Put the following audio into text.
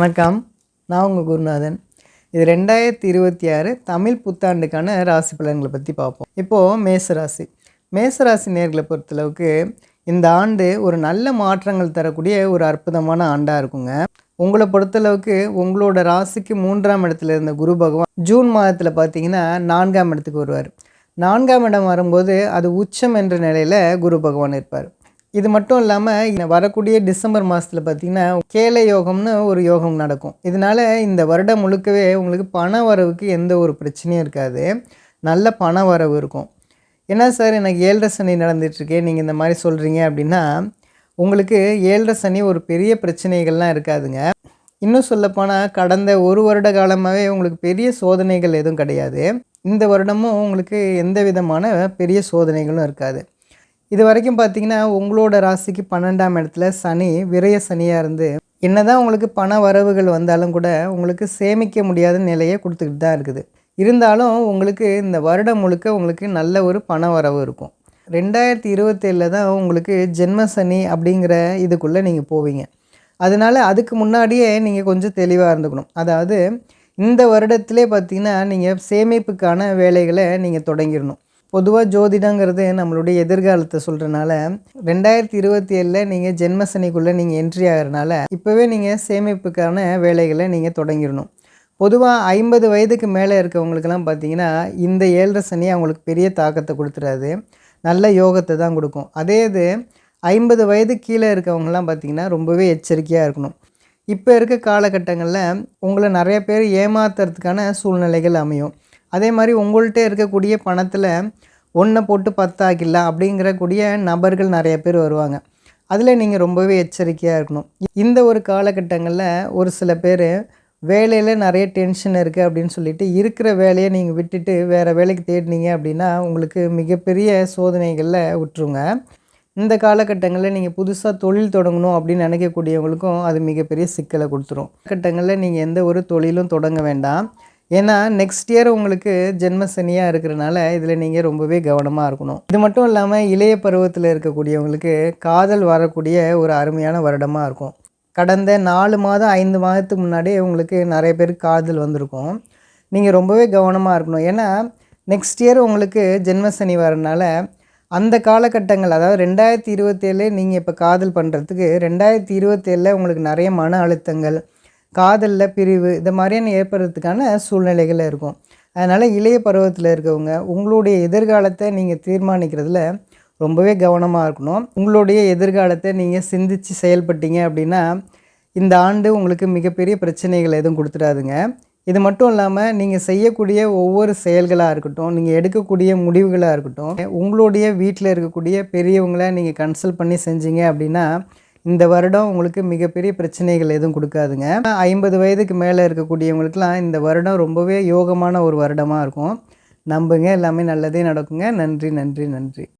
வணக்கம். நான் உங்கள் குருநாதன். இது 2026 தமிழ் புத்தாண்டுக்கான ராசி பலன்களை பற்றி பார்ப்போம். இப்போது மேசராசி நேர்களை பொறுத்தளவுக்கு இந்த ஆண்டு ஒரு நல்ல மாற்றங்கள் தரக்கூடிய ஒரு அற்புதமான ஆண்டாக இருக்குங்க. உங்களை பொறுத்தளவுக்கு உங்களோட ராசிக்கு 3ஆம் இடத்துல இருந்த குரு பகவான் ஜூன் மாதத்தில் பார்த்தீங்கன்னா 4ஆம் இடத்துக்கு வருவார். 4ஆம் இடம் வரும்போது அது உச்சம் என்ற நிலையில் குரு பகவான் இருப்பார். இது மட்டும் இல்லாமல் வரக்கூடிய டிசம்பர் மாதத்தில் பார்த்திங்கன்னா கேளை யோகம்னு ஒரு யோகம் நடக்கும். இதனால் இந்த வருடம் முழுக்கவே உங்களுக்கு பண வரவுக்கு எந்த ஒரு பிரச்சனையும் இருக்காது. நல்ல பண வரவு இருக்கும். என்ன சார் எனக்கு 7.5 சனி நடந்துகிட்ருக்கே, நீங்கள் இந்த மாதிரி சொல்கிறீங்க அப்படின்னா, உங்களுக்கு 7.5 சனி ஒரு பெரிய பிரச்சனைகள்லாம் இருக்காதுங்க. இன்னும் சொல்லப்போனால் கடந்த ஒரு வருட காலமாகவே உங்களுக்கு பெரிய சோதனைகள் எதுவும் கிடையாது. இந்த வருடமும் உங்களுக்கு எந்த விதமான பெரிய சோதனைகளும் இருக்காது. இது வரைக்கும் பார்த்தீங்கன்னா உங்களோட ராசிக்கு 12ஆம் இடத்துல சனி விரய சனியாக இருந்து என்னதான் உங்களுக்கு பண வரவுகள் வந்தாலும் கூட உங்களுக்கு சேமிக்க முடியாத நிலையை கொடுத்துக்கிட்டு தான் இருக்குது. இருந்தாலும் உங்களுக்கு இந்த வருடம் முழுக்க உங்களுக்கு நல்ல ஒரு பண வரவு இருக்கும். 2027 தான் உங்களுக்கு ஜென்ம சனி அப்படிங்கிற இதுக்குள்ளே நீங்கள் போவீங்க. அதனால் அதுக்கு முன்னாடியே நீங்கள் கொஞ்சம் தெளிவாக இருந்துக்கணும். அதாவது இந்த வருடத்திலே பார்த்திங்கன்னா நீங்கள் சேமிப்புக்கான வேலைகளை நீங்கள் தொடங்கிடணும். பொதுவாக ஜோதிடங்கிறது நம்மளுடைய எதிர்காலத்தை சொல்கிறனால 2027 நீங்கள் ஜென்மசனிக்குள்ளே நீங்கள் என்ட்ரி ஆகிறனால இப்போவே நீங்கள் சேமிப்புக்கான வேலைகளை நீங்கள் தொடங்கிடணும். பொதுவாக 50 வயதுக்கு மேலே இருக்கவங்களுக்கெல்லாம் பார்த்திங்கன்னா இந்த 7.5 சனி அவங்களுக்கு பெரிய தாக்கத்தை கொடுத்துறாது, நல்ல யோகத்தை தான் கொடுக்கும். அதே இது 50 வயது கீழே இருக்கவங்கலாம் பார்த்திங்கன்னா ரொம்பவே எச்சரிக்கையாக இருக்கணும். இப்போ இருக்க காலகட்டங்களில் உங்களை நிறைய பேர் ஏமாத்துறதுக்கான சூழ்நிலைகள் அமையும். அதே மாதிரி உங்கள்கிட்ட இருக்கக்கூடிய பணத்தில் ஒன்றை போட்டு 10 ஆக்கிடலாம் அப்படிங்கிற கூடிய நபர்கள் நிறைய பேர் வருவாங்க. அதில் நீங்கள் ரொம்பவே எச்சரிக்கையாக இருக்கணும். இந்த ஒரு காலகட்டங்களில் ஒரு சில பேர் வேலையில் நிறைய டென்ஷன் இருக்குது அப்படின்னு சொல்லிட்டு இருக்கிற வேலையை நீங்கள் விட்டுட்டு வேறு வேலைக்கு தேடினீங்க அப்படின்னா உங்களுக்கு மிகப்பெரிய சோதனைகளில் விட்டுருங்க. இந்த காலகட்டங்களில் நீங்கள் புதுசாக தொழில் தொடங்கணும் அப்படின்னு நினைக்கக்கூடியவங்களுக்கும் அது மிகப்பெரிய சிக்கலை கொடுத்துரும். காலகட்டங்களில் நீங்கள் எந்த ஒரு தொழிலும் தொடங்க வேண்டாம். ஏன்னா நெக்ஸ்ட் இயர் உங்களுக்கு ஜென்ம சனியாக இருக்கிறனால இதில் நீங்கள் ரொம்பவே கவனமாக இருக்கணும். இது மட்டும் இல்லாமல் இளைய பருவத்தில் இருக்கக்கூடியவங்களுக்கு காதல் வரக்கூடிய ஒரு அருமையான வருடமாக இருக்கும். கடந்த 4 மாதம் 5 மாதத்துக்கு முன்னாடியே உங்களுக்கு நிறைய பேருக்கு காதல் வந்திருக்கும். நீங்கள் ரொம்பவே கவனமாக இருக்கணும். ஏன்னா நெக்ஸ்ட் இயர் உங்களுக்கு ஜென்ம சனி வரனால அந்த காலகட்டங்கள், அதாவது 2027 நீங்கள் இப்போ காதல் பண்ணுறதுக்கு 2027 உங்களுக்கு நிறைய மன அழுத்தங்கள், காதலில் பிரிவு இது மாதிரியான ஏற்படுறதுக்கான சூழ்நிலைகள் இருக்கும். அதனால் இளைய பருவத்தில் இருக்கவங்க உங்களுடைய எதிர்காலத்தை நீங்கள் தீர்மானிக்கிறதுல ரொம்பவே கவனமாக இருக்கணும். உங்களுடைய எதிர்காலத்தை நீங்கள் சிந்தித்து செயல்பட்டீங்க அப்படின்னா இந்த ஆண்டு உங்களுக்கு மிகப்பெரிய பிரச்சனைகள் எதுவும் கொடுத்துடாதுங்க. இது மட்டும் இல்லாமல் நீங்கள் செய்யக்கூடிய ஒவ்வொரு செயல்களாக இருக்கட்டும், நீங்கள் எடுக்கக்கூடிய முடிவுகளாக இருக்கட்டும், உங்களுடைய வீட்டில் இருக்கக்கூடிய பெரியவங்களை நீங்கள் கன்சல்ட் பண்ணி செஞ்சீங்க அப்படின்னா இந்த வருடம் உங்களுக்கு மிகப்பெரிய பிரச்சனைகள் எதுவும் கொடுக்காதுங்க. 50 வயதுக்கு மேலே இருக்கக்கூடியவங்களுக்கெல்லாம் இந்த வருடம் ரொம்பவே யோகமான ஒரு வருடமாக இருக்கும். நம்புங்க, எல்லாமே நல்லதே நடக்குங்க. நன்றி நன்றி நன்றி.